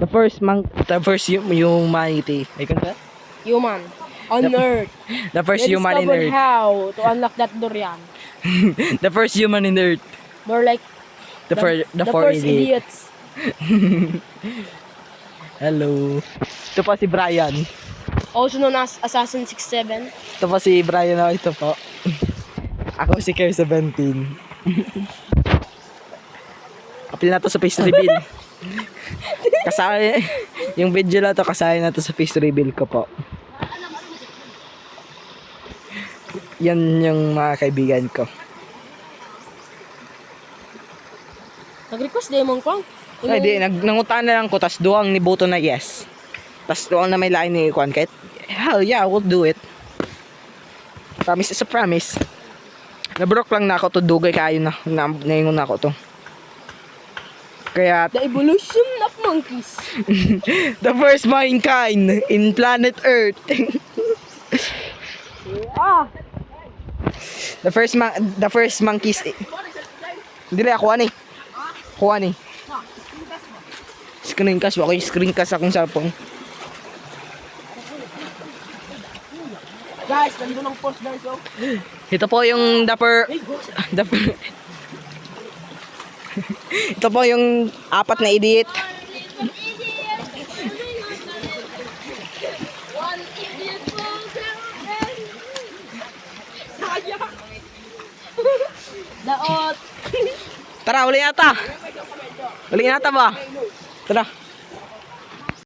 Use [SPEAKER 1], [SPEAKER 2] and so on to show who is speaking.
[SPEAKER 1] The first humanity. Ay, kanta?
[SPEAKER 2] Human. On Earth.
[SPEAKER 1] The first
[SPEAKER 2] They
[SPEAKER 1] human in
[SPEAKER 2] discovered
[SPEAKER 1] Earth.
[SPEAKER 2] how to unlock that door yan.
[SPEAKER 1] The first human in Earth.
[SPEAKER 2] More like
[SPEAKER 1] The four
[SPEAKER 2] first
[SPEAKER 1] idiots.
[SPEAKER 2] idiots.
[SPEAKER 1] Hello. Ito po si Brian.
[SPEAKER 2] Also known as Assassin 67.
[SPEAKER 1] Ito po si Brian. Ito po. Ako si Care 17. Apil na to sa face reveal. Kasali. Yung video na to kasali na to sa face reveal ko po. Yan yung mga kaibigan ko.
[SPEAKER 2] Nag-request Demon Kong.
[SPEAKER 1] Ay di, nangutaan na lang ko, tas doang ni Boto na yes. Tas doang na may lain ni Kwan, kahit hell yeah, I will do it. Promise is a promise. Nabrok lang na ako to, dugay kayo na naingon na ako to. Kaya,
[SPEAKER 2] The evolution of monkeys.
[SPEAKER 1] the first mankind in planet Earth. The first monkeys. Dili ako ani. Kuha ni. Screencast ba? Okay, screencast akong cellphone.
[SPEAKER 2] Guys, nandun ang post guys, oh.
[SPEAKER 1] Ito po yung ito po yung apat na idiot.
[SPEAKER 2] Daot.
[SPEAKER 1] Tara, uli yata. Uli yata ba? Tara.